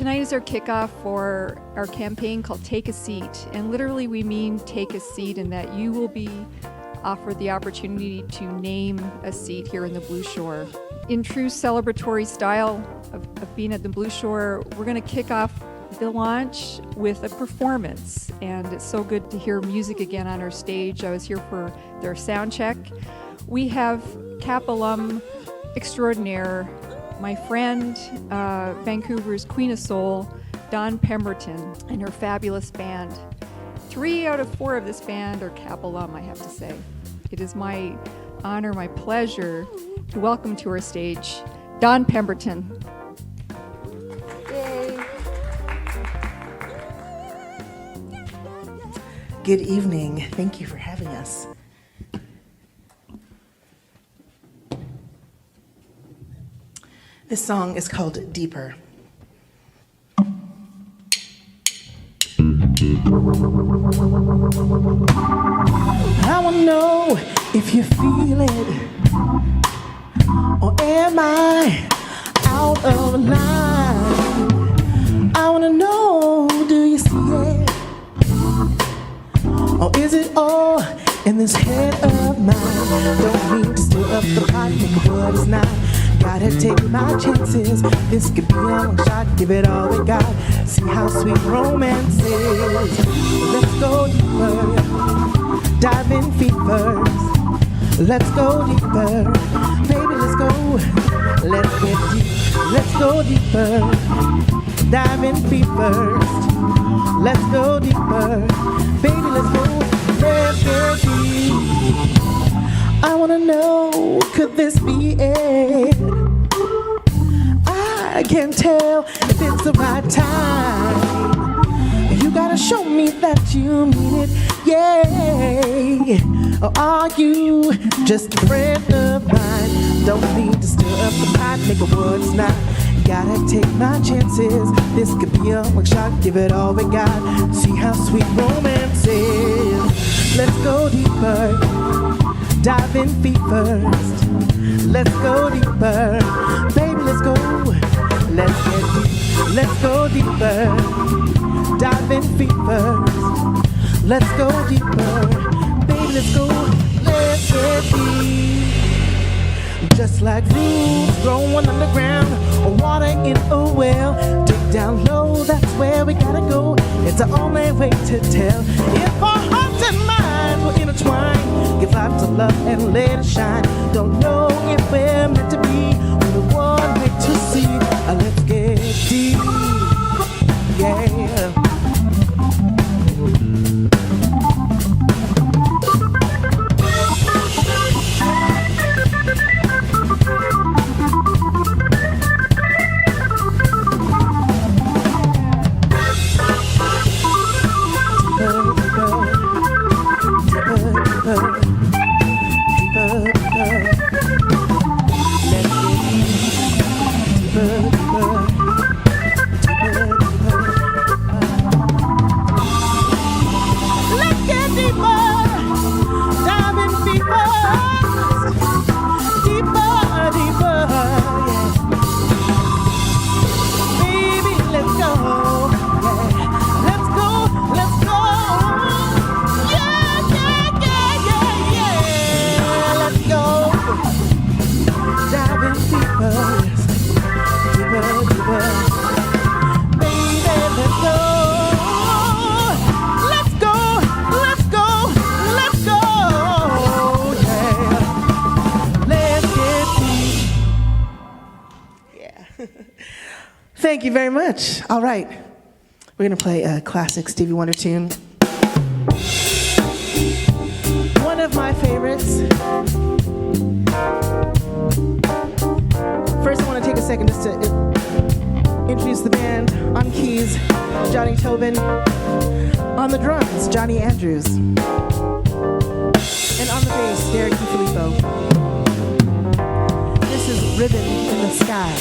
Tonight is our kickoff for our campaign called Take a Seat. And literally we mean take a seat in that you will be offered the opportunity to name a seat here in the Blue Shore. In true celebratory style of being at the Blue Shore, we're going to kick off the launch with a performance. And it's so good to hear music again on our stage. I was here for their sound check. We have CAP alum extraordinaire, my friend, Vancouver's Queen of Soul, Dawn Pemberton, and her fabulous band. 3 out of 4 of this band are CAP alum, I have to say. It is my honor, my pleasure to welcome to our stage Dawn Pemberton. Yay. Good evening. Thank you for having us. This song is called Deeper. I want to know if you feel it, or am I out of line? I want to know, do you see it, or is it all in this head of mine? Don't mean to stir up the pot, make what it's not. Gotta take my chances. This could be a long shot. Give it all we got. See how sweet romance is. Let's go deeper. Dive in feet first. Let's go deeper. Baby, let's go. Let's get deep. Let's go deeper. Dive in feet first. Let's go deeper. Baby, let's go. Let's get deep. I wanna know, could this be it? I can't tell if it's the right time. You gotta show me that you mean it, yeah. Or are you just a friend of mine? Don't need to stir up the pot, make a word it's not. Gotta take my chances. This could be a long shot, give it all we got. See how sweet romance is. Let's go deeper. Dive in feet first. Let's go deeper. Baby, let's go. Let's get deep. Let's go deeper. Dive in feet first. Let's go deeper. Baby, let's go. Let's get deep. Just like roots growing underground or water in a well. Dig down low, that's where we gotta go. It's the only way to tell if our hearts and minds will intertwine. Give life to love and let it shine. Don't know if we're meant to be. We're the one way to see. Let's get deep, yeah. Thank you very much. All right. We're going to play a classic Stevie Wonder tune. One of my favorites. First, I want to take a second just to introduce the band. On keys, Johnny Tobin. On the drums, Johnny Andrews. And on the bass, Derek DiFilippo. This is Ribbon in the Sky.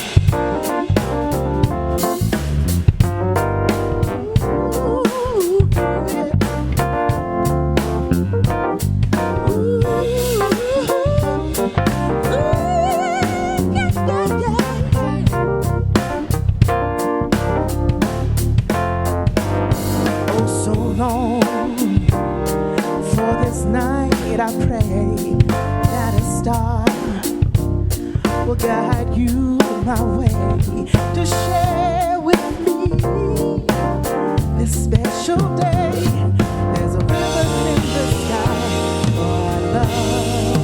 will guide you my way to share with me this special day. There's a ribbon in the sky for our love.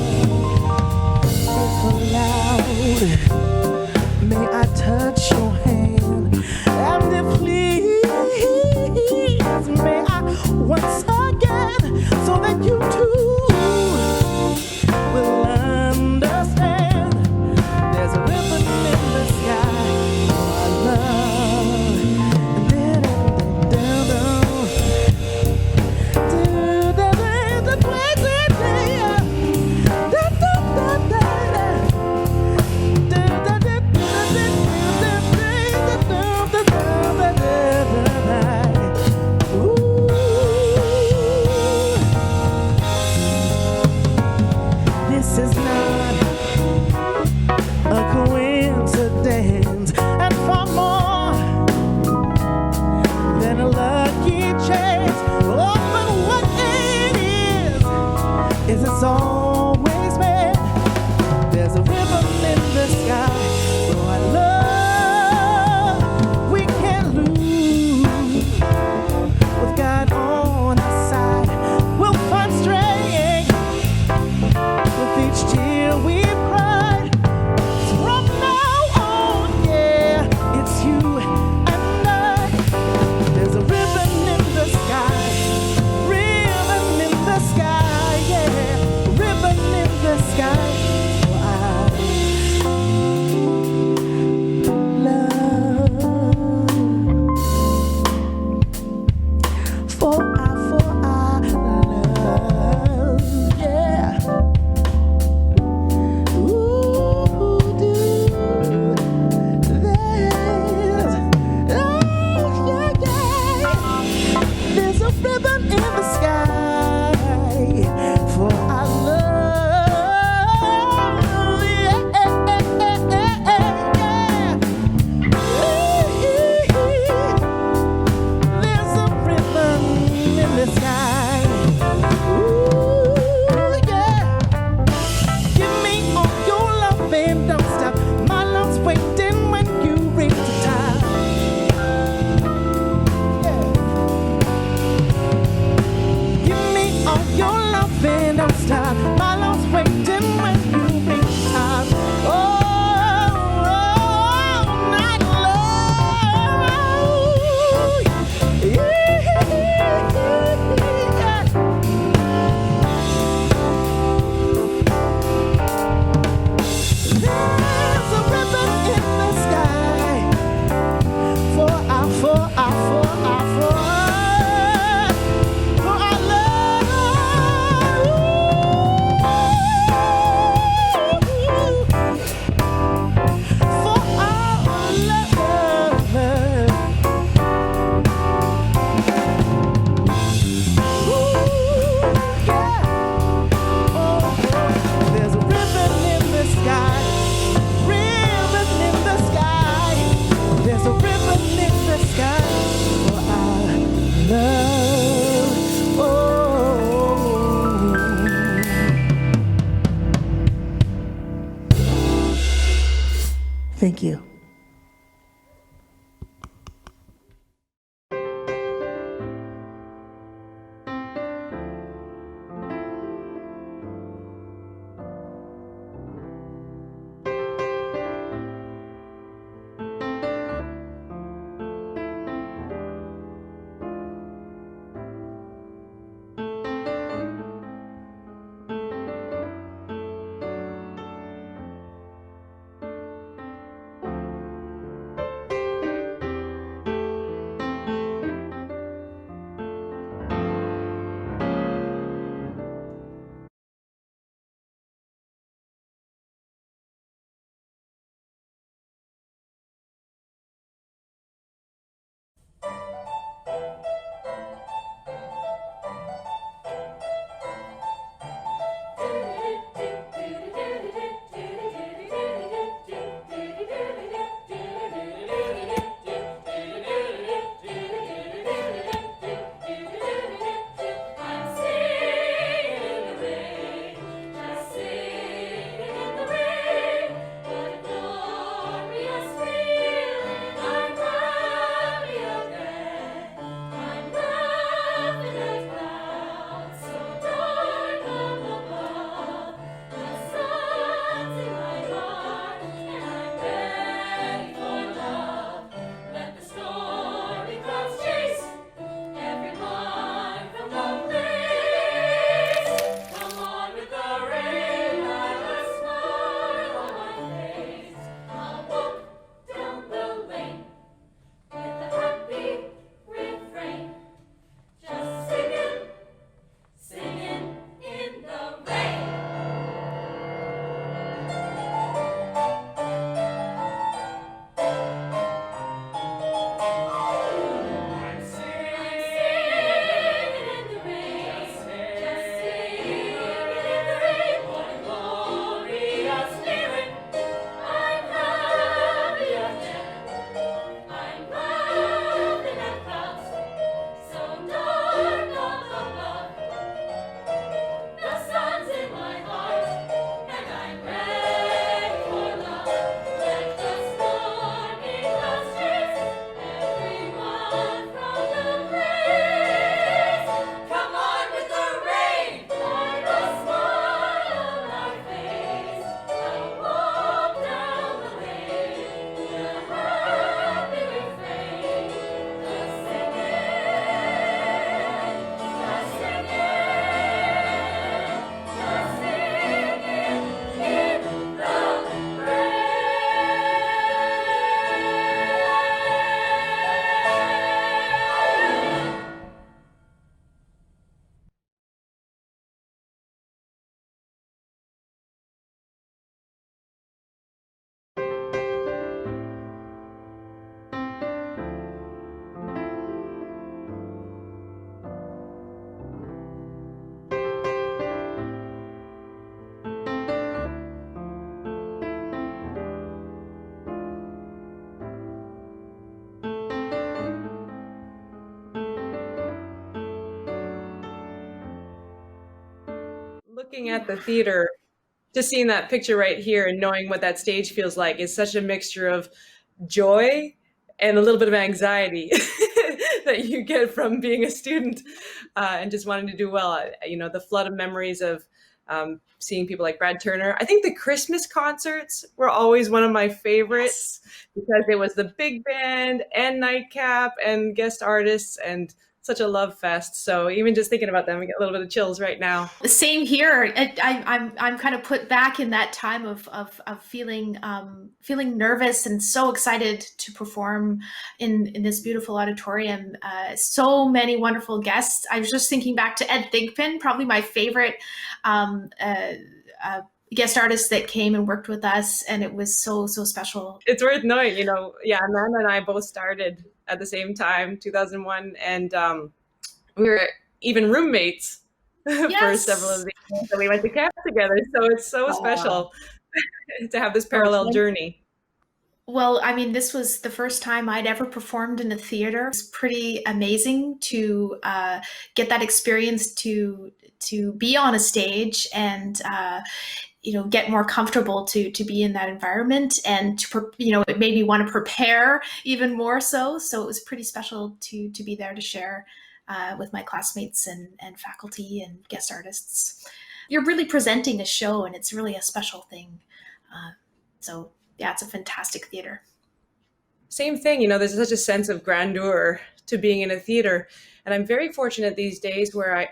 If allowed, may I touch your hand? And if please, may I once again, so that you too will understand. There's a ribbon in the sky for our love. This is not a coincidence, and far more than a lucky chance. Oh, but what it is it's always meant. There's a ribbon in the sky for our love. We can't lose with God on our side. We'll find strength with each tear we cried. From now on, yeah, it's you and I. There's a ribbon in the sky, ribbon in the sky, yeah, ribbon in the sky for our love, for our love, yeah. There's a ribbon in the sky for our love. Yeah. There's a ribbon in the sky. Ooh, yeah. Give me all your love and don't stop. My love's waiting when you reach the top. Yeah. Give me all your love and don't stop. My love's waiting when you reach the top. Oh, night love. Yeah. There's a ribbon in the sky for our Thank you. looking at the theater, just seeing that picture right here and knowing what that stage feels like is such a mixture of joy and a little bit of anxiety that you get from being a student and just wanting to do well. The flood of memories of seeing people like Brad Turner. I think the Christmas concerts were always one of my favorites because it was the big band and nightcap and guest artists and such a love fest. So even just thinking about them, I get a little bit of chills right now. Same here. I'm kind of put back in that time of feeling feeling nervous and so excited to perform in this beautiful auditorium. So many wonderful guests. I was just thinking back to Ed Thigpen, probably my favorite guest artist that came and worked with us, and it was so special. It's worth knowing, Amanda and I both started at the same time, 2001, and we were even roommates for several of the years that we went to camp together. So it's so special to have this parallel journey. Well, I mean, this was the first time I'd ever performed in a theater. It's pretty amazing to get that experience to be on a stage and get more comfortable to be in that environment, and it made me want to prepare even more so. So it was pretty special to be there to share with my classmates and faculty and guest artists. You're really presenting a show, and it's really a special thing. So yeah, it's a fantastic theater. Same thing, there's such a sense of grandeur to being in a theater. And I'm very fortunate these days where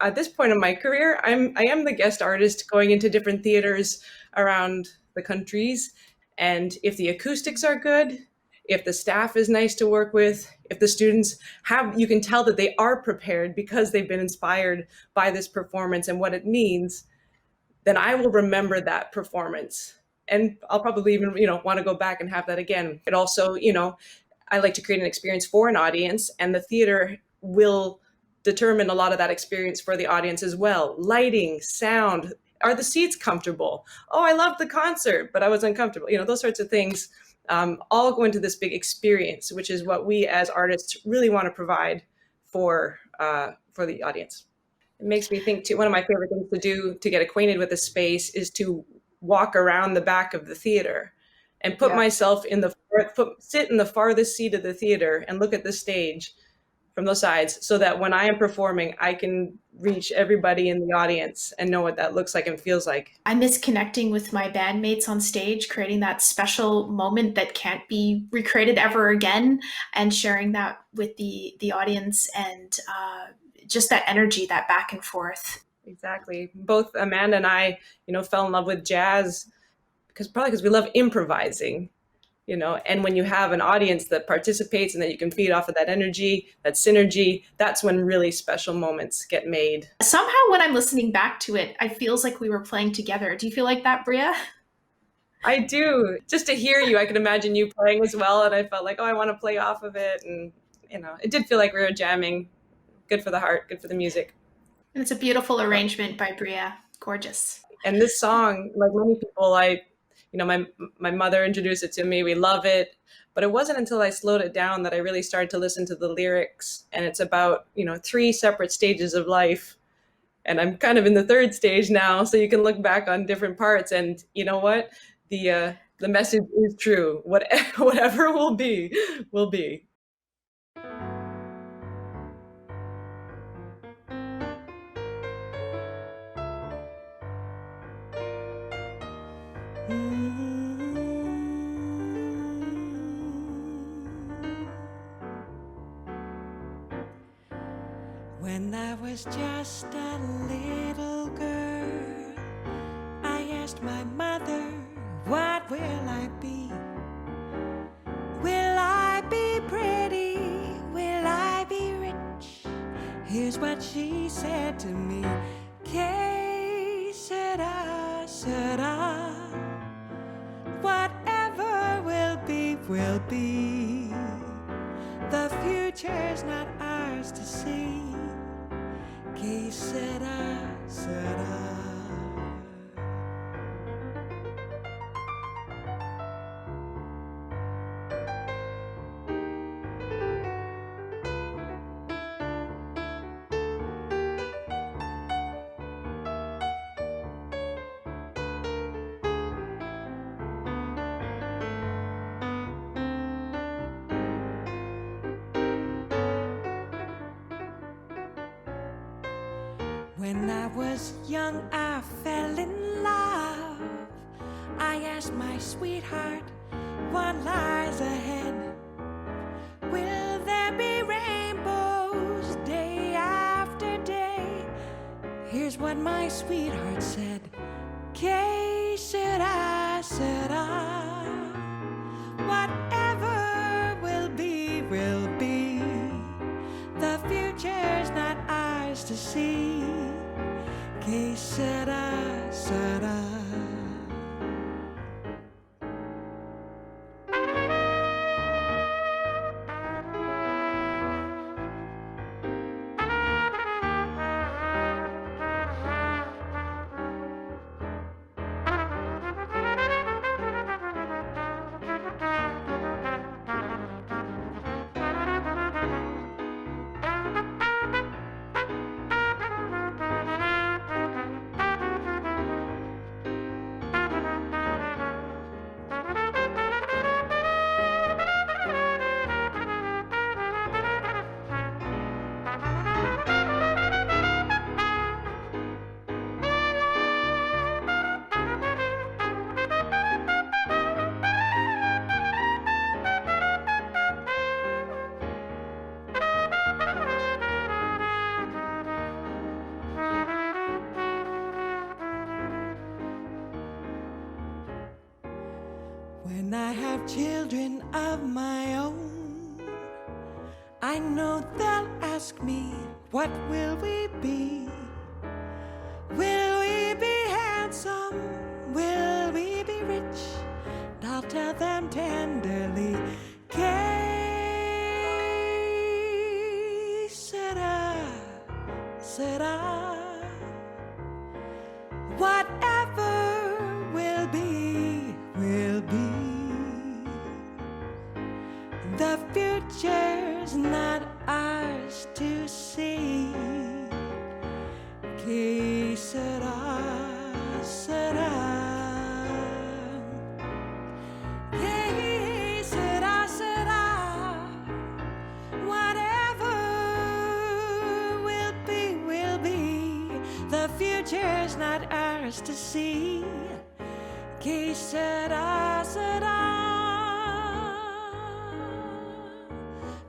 at this point in my career, I am the guest artist going into different theaters around the countries. And if the acoustics are good, if the staff is nice to work with, if the students you can tell that they are prepared because they've been inspired by this performance and what it means, then I will remember that performance. And I'll probably even, want to go back and have that again. It also, I like to create an experience for an audience, and the theater will determine a lot of that experience for the audience as well. Lighting, sound, are the seats comfortable? Oh, I loved the concert, but I was uncomfortable. Those sorts of things all go into this big experience, which is what we as artists really want to provide for the audience. It makes me think too, one of my favorite things to do to get acquainted with the space is to walk around the back of the theater and put myself sit in the farthest seat of the theater and look at the stage from those sides, so that when I am performing, I can reach everybody in the audience and know what that looks like and feels like. I miss connecting with my bandmates on stage, creating that special moment that can't be recreated ever again, and sharing that with the audience, and just that energy, that back and forth. Exactly. Both Amanda and I, fell in love with jazz because we love improvising. And when you have an audience that participates and that you can feed off of that energy, that synergy, that's when really special moments get made. Somehow when I'm listening back to it, it feels like we were playing together. Do you feel like that, Bria? I do. Just to hear you, I can imagine you playing as well. And I felt like, I want to play off of it. And, it did feel like we were jamming. Good for the heart, good for the music. And it's a beautiful arrangement by Bria. Gorgeous. And this song, like many people, my mother introduced it to me. We love it. But it wasn't until I slowed it down that I really started to listen to the lyrics. And it's about, 3 separate stages of life. And I'm kind of in the 3rd stage now. So you can look back on different parts. And you know what? The message is true. Whatever will be, will be. When I was just a little girl, I asked my mother, what will I be? Will I be pretty? Will I be rich? Here's what she said to me. Que sera, sera. Whatever will be, will be. The future's not ours to see. Que sera, sera. When I was young, I fell in love. I asked my sweetheart, what lies ahead? Will there be rainbows day after day? Here's what my sweetheart said. Que sera, sera. Whatever will be, will be. The future's not ours to see. Que sera, sera. When I have children of my own, I know they'll ask me, what will we be? Will we be handsome? Will we be rich? And I'll tell them tenderly, que sera, sera. Whatever will be, will be. The future's not ours to see. Que sera, sera. Que sera, sera. Whatever will be, will be. The future's not ours to see. Que sera, sera.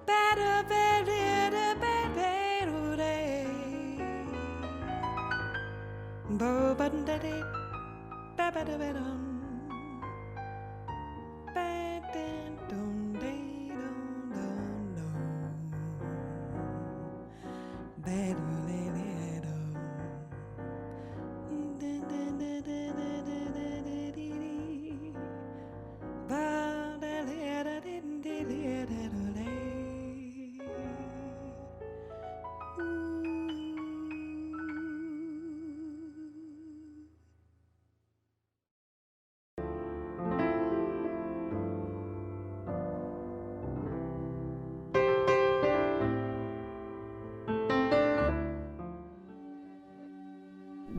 Better, better, better, better. Bo button daddy, better, better.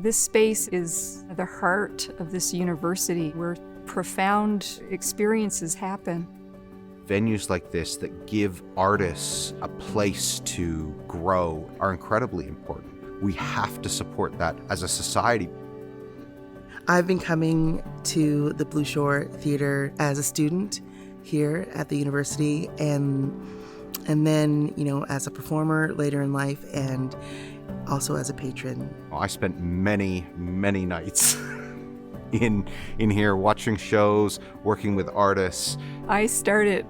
This space is the heart of this university where profound experiences happen. Venues like this that give artists a place to grow are incredibly important. We have to support that as a society. I've been coming to the Blue Shore Theater as a student here at the university and then, as a performer later in life and also as a patron. I spent many, many nights in here watching shows, working with artists. I started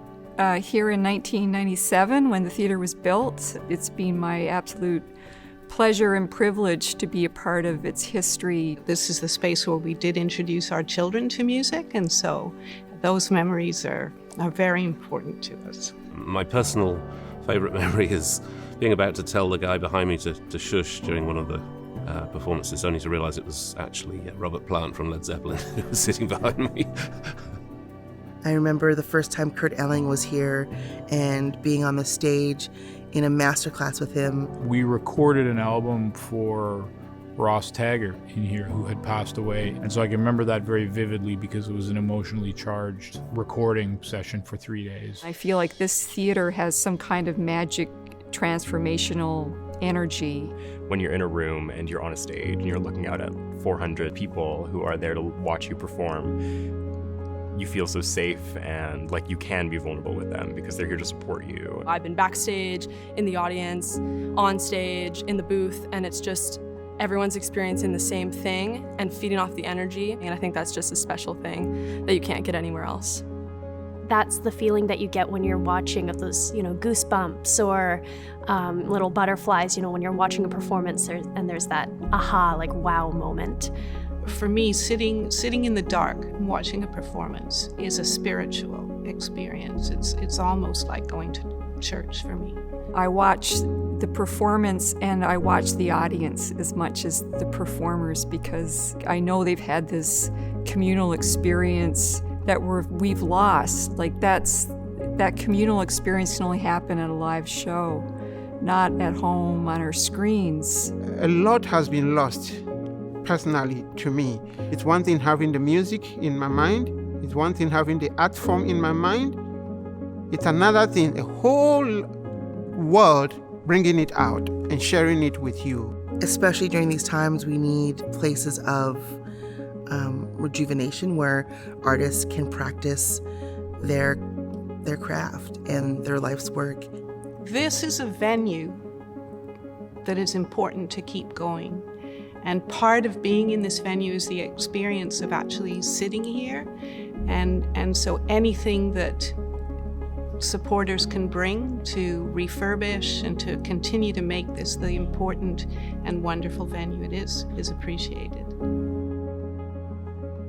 here in 1997 when the theater was built. It's been my absolute pleasure and privilege to be a part of its history. This is the space where we did introduce our children to music, and so those memories are very important to us. My personal favorite memory is being about to tell the guy behind me to shush during one of the performances, only to realize it was actually Robert Plant from Led Zeppelin who was sitting behind me. I remember the first time Kurt Elling was here and being on the stage in a masterclass with him. We recorded an album for Ross Taggart in here, who had passed away. And so I can remember that very vividly because it was an emotionally charged recording session for 3 days. I feel like this theater has some kind of magic transformational energy. When you're in a room and you're on a stage and you're looking out at 400 people who are there to watch you perform, you feel so safe and like you can be vulnerable with them because they're here to support you. I've been backstage, in the audience, on stage, in the booth, and it's just everyone's experiencing the same thing and feeding off the energy, and I think that's just a special thing that you can't get anywhere else. That's the feeling that you get when you're watching, of those, goosebumps or little butterflies, when you're watching a performance and there's that aha, like wow moment. For me, sitting in the dark and watching a performance is a spiritual experience. It's almost like going to church for me. I watch the performance and I watch the audience as much as the performers because I know they've had this communal experience that we've lost. Like that communal experience can only happen at a live show, not at home on our screens. A lot has been lost. Personally, to me, it's one thing having the music in my mind, it's one thing having the art form in my mind, it's another thing, a whole world bringing it out and sharing it with you. Especially during these times, we need places of rejuvenation where artists can practice their craft and their life's work. This is a venue that is important to keep going. And part of being in this venue is the experience of actually sitting here. And so anything that supporters can bring to refurbish and to continue to make this the important and wonderful venue it is appreciated.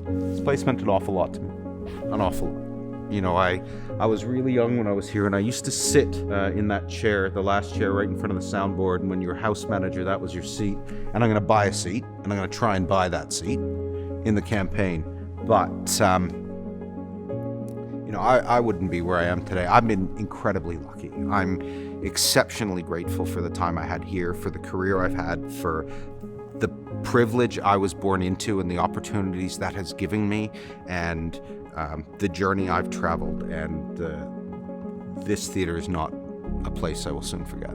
This place meant an awful lot to me. An awful lot. I was really young when I was here, and I used to sit in that chair, the last chair right in front of the soundboard, and when you were house manager, that was your seat. And I'm going to buy a seat, and I'm going to try and buy that seat in the campaign. But, I wouldn't be where I am today. I've been incredibly lucky. I'm exceptionally grateful for the time I had here, for the career I've had, for the privilege I was born into and the opportunities that has given me, and the journey I've traveled, and this theater is not a place I will soon forget.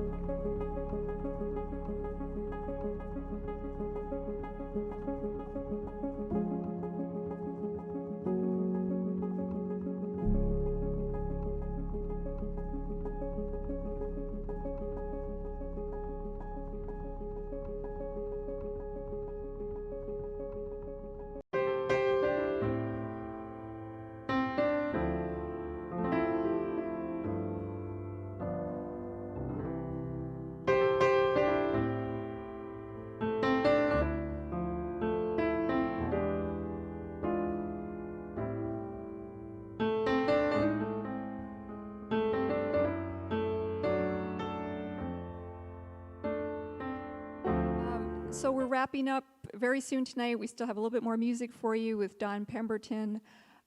So we're wrapping up very soon tonight. We still have a little bit more music for you with Don Pemberton,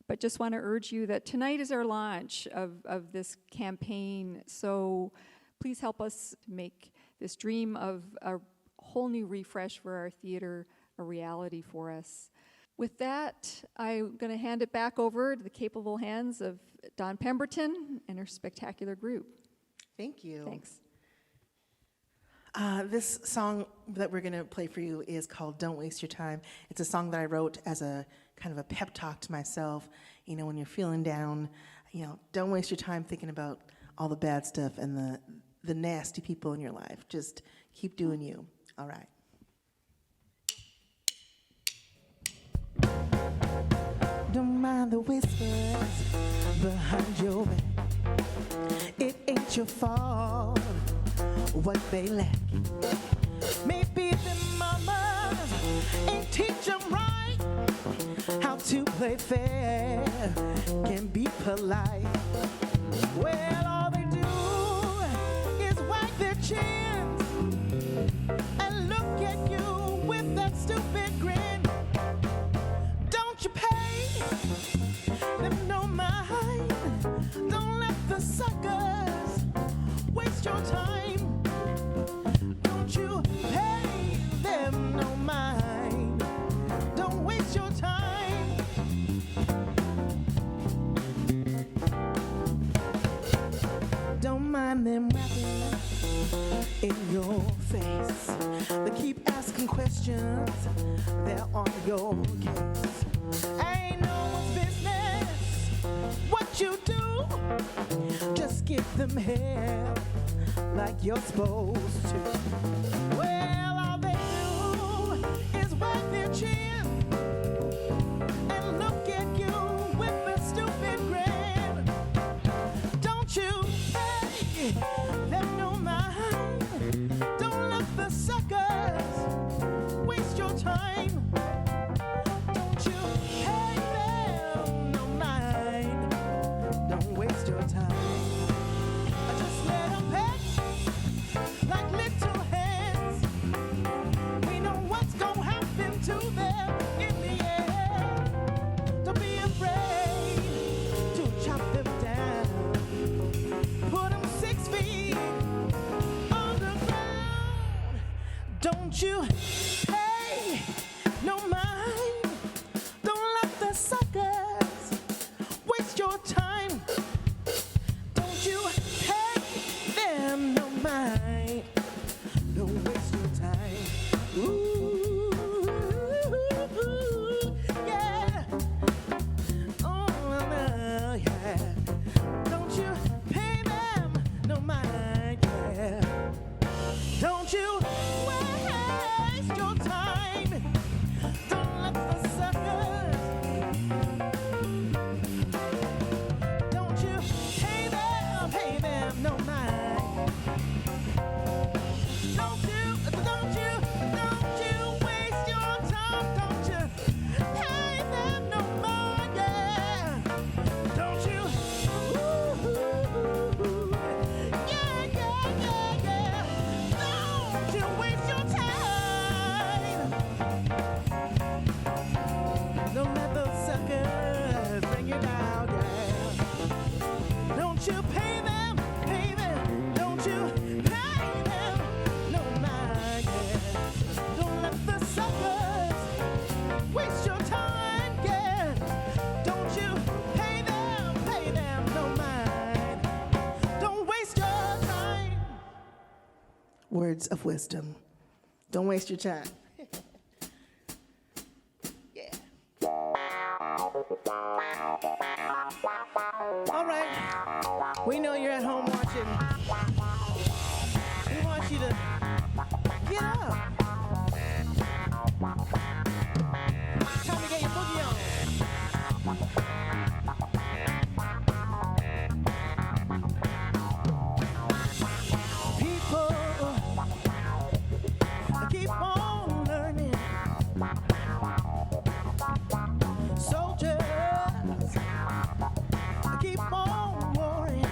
but just want to urge you that tonight is our launch of this campaign. So please help us make this dream of a whole new refresh for our theater a reality for us. With that, I'm going to hand it back over to the capable hands of Don Pemberton and her spectacular group. Thank you. Thanks. This song that we're going to play for you is called Don't Waste Your Time. It's a song that I wrote as a kind of a pep talk to myself. When you're feeling down, don't waste your time thinking about all the bad stuff and the nasty people in your life. Just keep doing you. All right. Don't mind the whispers behind your back. It ain't your fault what they lack. Maybe the mamas ain't teach them right how to play fair, can be polite. Well, all they do is wag their chins and look at you with that stupid grin. Don't you pay them no mind. Don't let the suckers waste your time. Don't you pay them no mind. Don't waste your time. Don't mind them rapping in your face. They keep asking questions, they're on your case. Ain't no one's business what you do. Just give them hell like you're supposed to. Well, all they do is wag their chin and look at you with a stupid grin. Don't you pay them no mind. Don't let the suckers waste your time. Don't you pay them no mind. Don't waste your time. Just let them peck like little hands. We know what's gonna happen to them in the end. Don't be afraid to chop them down. Put them 6 feet underground. Don't you pay no mind. Don't let the suckers waste your time. Don't you pay them no mind. Don't waste your time. Ooh, yeah. Oh, no, yeah. Don't you pay them no mind, yeah. Don't you waste your time. Don't let the suckers. Don't you pay them no mind. Don't you waste your time. Don't you pay them no mind, yeah. Don't you, yeah, yeah, yeah, yeah. Don't you waste your time. Don't let those suckers bring you down, yeah. Don't you pay them. Don't you pay them no mind, yeah. Don't let the suckers waste your time, yeah. Don't you pay them no mind. Don't waste your time. Words of wisdom. Don't waste your time. Yeah. All right. We know you're at home watching. We want you to get up. Time to get your boogie on. People keep on learning. Soldiers keep on warring.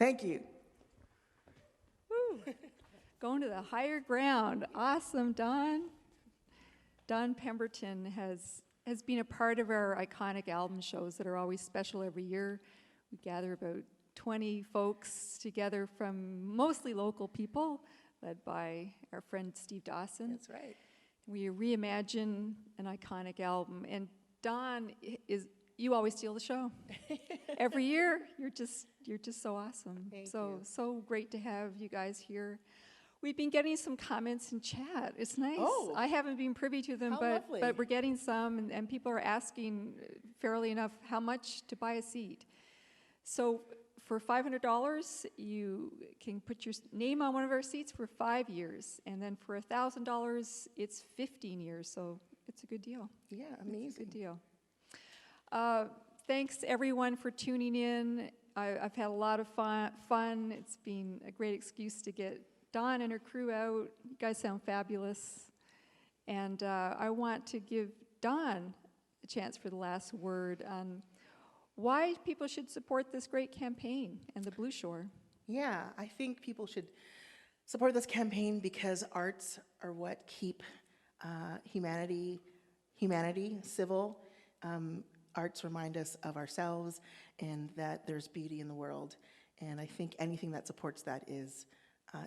Thank you. Woo. Going to the higher ground. Awesome, Don. Don Pemberton has been a part of our iconic album shows that are always special every year. We gather about 20 folks together from mostly local people, led by our friend Steve Dawson. That's right. We reimagine an iconic album, and Don you always steal the show. Every year, you're just so awesome. Thank you. So great to have you guys here. We've been getting some comments in chat. It's nice. Oh. I haven't been privy to them, How but lovely. we're getting some, and people are asking, fairly enough, how much to buy a seat. So for $500, you can put your name on one of our seats for 5 years, and then for $1,000, it's 15 years. So it's a good deal. Yeah, amazing. It's a good deal. Thanks everyone for tuning in. I've had a lot of fun. It's been a great excuse to get Dawn and her crew out. You guys sound fabulous. And I want to give Dawn a chance for the last word on why people should support this great campaign and the Blue Shore. Yeah, I think people should support this campaign because arts are what keep humanity civil. Arts remind us of ourselves and that there's beauty in the world. And I think anything that supports that is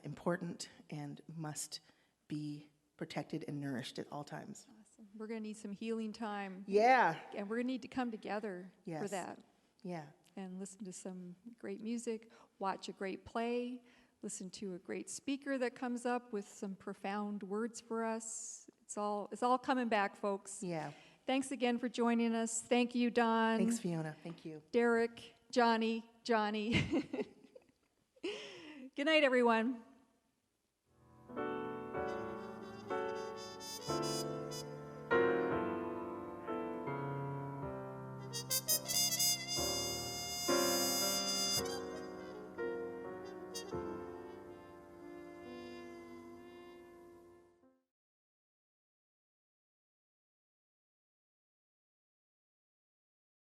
important and must be protected and nourished at all times. Awesome. We're going to need some healing time. Yeah. And we're going to need to come together for Yes. that. Yeah. And listen to some great music, watch a great play, listen to a great speaker that comes up with some profound words for us. It's all coming back, folks. Yeah. Thanks again for joining us. Thank you, Don. Thanks, Fiona. Thank you. Derek, Johnny. Good night, everyone.